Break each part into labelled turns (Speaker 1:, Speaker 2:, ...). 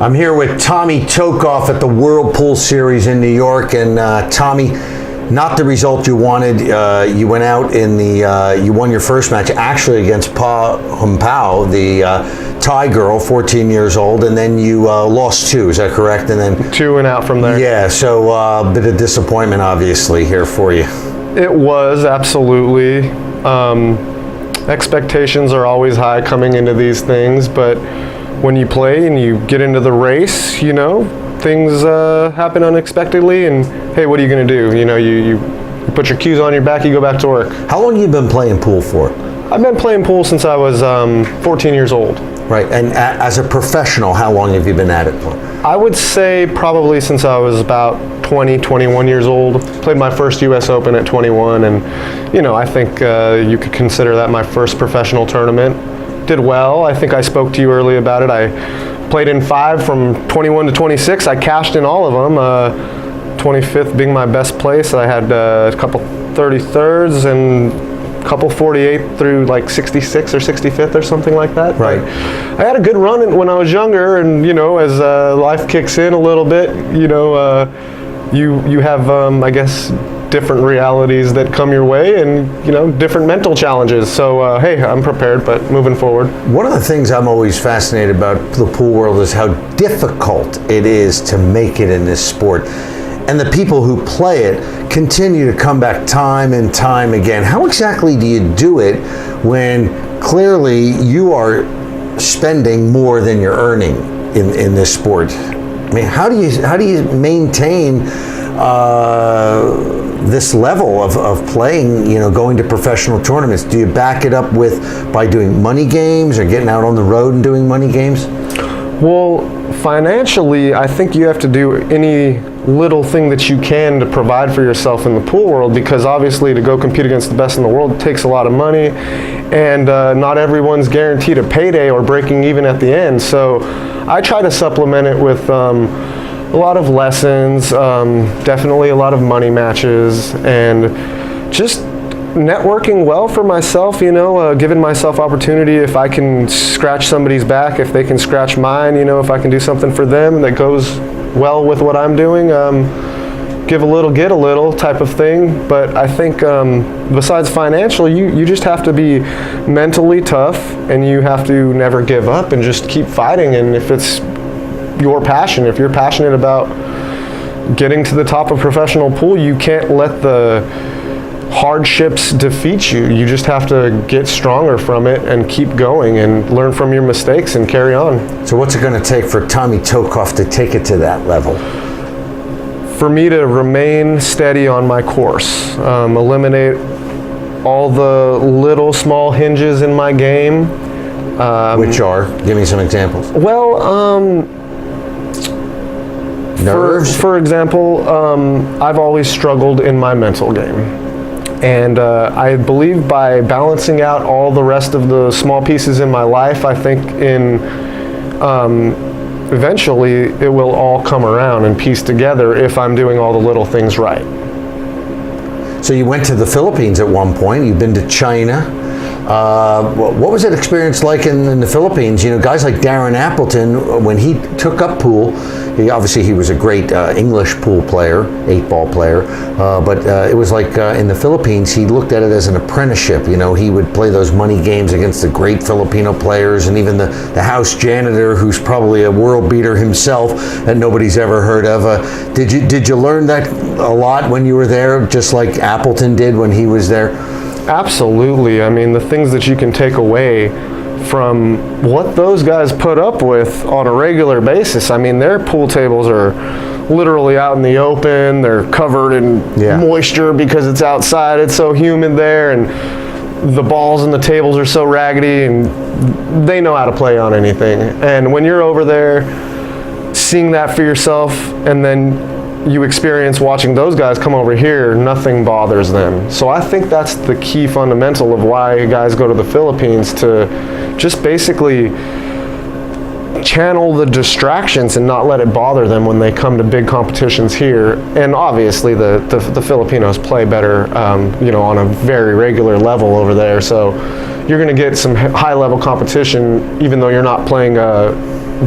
Speaker 1: I'm here with Tommy Tokoph at the World Pool Series in New York, and Tommy, not the result you wanted. You went out in the, you won your first match actually against Pa Humpao, the Thai girl, 14 years old, and then you lost two, is that correct? And then
Speaker 2: two and out from there.
Speaker 1: Yeah, so a bit of disappointment obviously here for you.
Speaker 2: It was, absolutely. Expectations are always high coming into these things, but when you play and you get into the race, you know, things happen unexpectedly, and hey, what are you going to do? You know, you put your cues on your back, you go back to work.
Speaker 1: How long have you been playing pool for?
Speaker 2: I've been playing pool since I was 14 years old.
Speaker 1: Right, and as a professional, how long have you been at it for?
Speaker 2: I would say probably since I was about 20, 21 years old. Played my first US Open at 21, and you know, I think you could consider that my first professional tournament. Did well. I think I spoke to you early about it. I played in 5 from 21 to 26. I cashed in all of them. 25th being my best place. I had a couple 33rds and a couple 48th through like 66th or 65th or something like that.
Speaker 1: Right.
Speaker 2: I had a good run when I was younger, and you know, as life kicks in a little bit, you know, you have I guess different realities that come your way, and you know, different mental challenges. So hey, I'm prepared, but moving forward.
Speaker 1: One of the things I'm always fascinated about the pool world is how difficult it is to make it in this sport. And the people who play it continue to come back time and time again. How exactly do you do it when clearly you are spending more than you're earning in this sport? I mean, how do you maintain this level of playing, you know, going to professional tournaments? Do you back it up by doing money games or getting out on the road and doing money games?
Speaker 2: Well, financially, I think you have to do any little thing that you can to provide for yourself in the pool world, because obviously to go compete against the best in the world takes a lot of money, and not everyone's guaranteed a payday or breaking even at the end. So I try to supplement it with a lot of lessons, definitely a lot of money matches, and just networking well for myself, you know, giving myself opportunity. If I can scratch somebody's back, if they can scratch mine, you know, if I can do something for them that goes well with what I'm doing, give a little, get a little type of thing. But I think besides financial, you just have to be mentally tough, and you have to never give up and just keep fighting. And if it's your passion, if you're passionate about getting to the top of professional pool, you can't let the hardships defeat you. You just have to get stronger from it and keep going and learn from your mistakes and carry on.
Speaker 1: So what's it going to take for Tommy Tokoph to take it to that level?
Speaker 2: For me to remain steady on my course, eliminate all the little small hinges in my game.
Speaker 1: Which are? Give me some examples.
Speaker 2: Well,
Speaker 1: nerves?
Speaker 2: For example, I've always struggled in my mental game. And I believe by balancing out all the rest of the small pieces in my life, I think eventually it will all come around and piece together if I'm doing all the little things right.
Speaker 1: So you went to the Philippines at one point. You've been to China. What was that experience like in the Philippines? You know, guys like Darren Appleton, when he took up pool, he was a great English pool player, 8-ball player, but it was like in the Philippines, he looked at it as an apprenticeship. You know, he would play those money games against the great Filipino players, and even the house janitor, who's probably a world beater himself that nobody's ever heard of. Did you learn that a lot when you were there, just like Appleton did when he was there?
Speaker 2: Absolutely. I mean, the things that you can take away from what those guys put up with on a regular basis. I mean, their pool tables are literally out in the open. They're covered in moisture because it's outside. It's so humid there, and the balls and the tables are so raggedy, and they know how to play on anything. And when you're over there seeing that for yourself, and then you experience watching those guys come over here, nothing bothers them. So I think that's the key fundamental of why guys go to the Philippines, to just basically channel the distractions and not let it bother them when they come to big competitions here. And obviously the Filipinos play better, you know, on a very regular level over there. So you're going to get some high level competition, even though you're not playing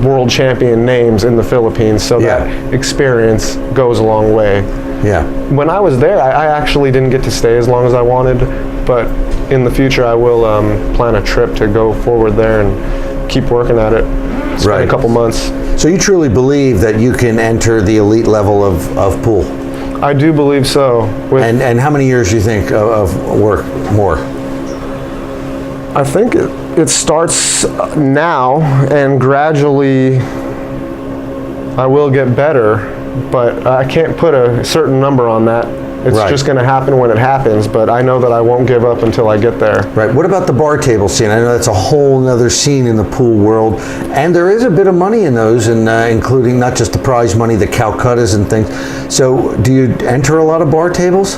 Speaker 2: world champion names in the Philippines, so
Speaker 1: Yeah.
Speaker 2: that experience goes a long way.
Speaker 1: Yeah.
Speaker 2: When I was there, I actually didn't get to stay as long as I wanted, but in the future I will plan a trip to go forward there and keep working at it. Spend
Speaker 1: Right.
Speaker 2: a couple months.
Speaker 1: So you truly believe that you can enter the elite level of pool?
Speaker 2: I do believe so.
Speaker 1: And how many years do you think of work more?
Speaker 2: I think it starts now, and gradually I will get better, but I can't put a certain number on that. It's
Speaker 1: Right.
Speaker 2: just going to happen when it happens, but I know that I won't give up until I get there.
Speaker 1: Right. What about the bar table scene? I know that's a whole nother scene in the pool world, and there is a bit of money in those, and including not just the prize money, the Calcuttas and things. So, do you enter a lot of bar tables?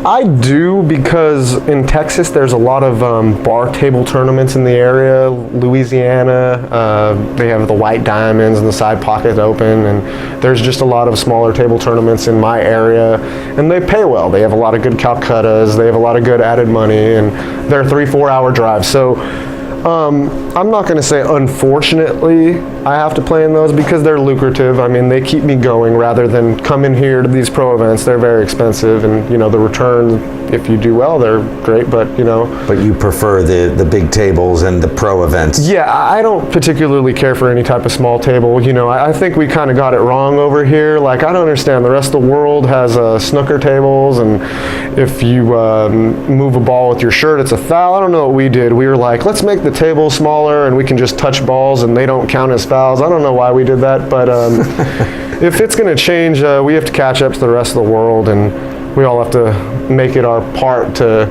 Speaker 2: I do, because in Texas there's a lot of bar table tournaments in the area. Louisiana, they have the White Diamonds and the Side Pocket Open, and there's just a lot of smaller table tournaments in my area, and they pay well. They have a lot of good Calcuttas, they have a lot of good added money, and they're 3-4 hour drives. So I'm not going to say unfortunately I have to play in those, because they're lucrative. I mean, they keep me going rather than come in here to these pro events. They're very expensive, and you know, the return, if you do well, they're great, but you know.
Speaker 1: But you prefer the big tables and the pro events?
Speaker 2: Yeah, I don't particularly care for any type of small table. You know, I think we kind of got it wrong over here. Like, I don't understand. The rest of the world has snooker tables, and if you move a ball with your shirt, it's a foul. I don't know what we did. We were like, let's make the table smaller, and we can just touch balls, and they don't count as fouls. I don't know why we did that, but if it's going to change, we have to catch up to the rest of the world, and we all have to make it our part to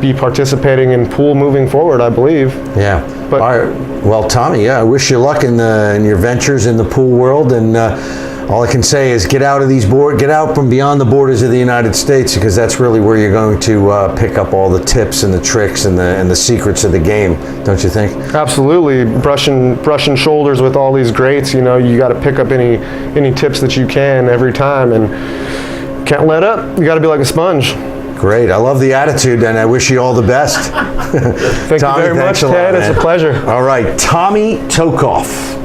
Speaker 2: be participating in pool moving forward, I believe.
Speaker 1: Yeah.
Speaker 2: But,
Speaker 1: all right. Well, Tommy, I wish you luck in your ventures in the pool world, and all I can say is get out from beyond the borders of the United States, because that's really where you're going to pick up all the tips and the tricks and the secrets of the game, don't you think?
Speaker 2: Absolutely. Brushing shoulders with all these greats, you know, you got to pick up any tips that you can every time, and can't let up. You got to be like a sponge.
Speaker 1: Great. I love the attitude, and I wish you all the best.
Speaker 2: Thank you very much, Ted. It's a pleasure.
Speaker 1: All right. Tommy Tokoph.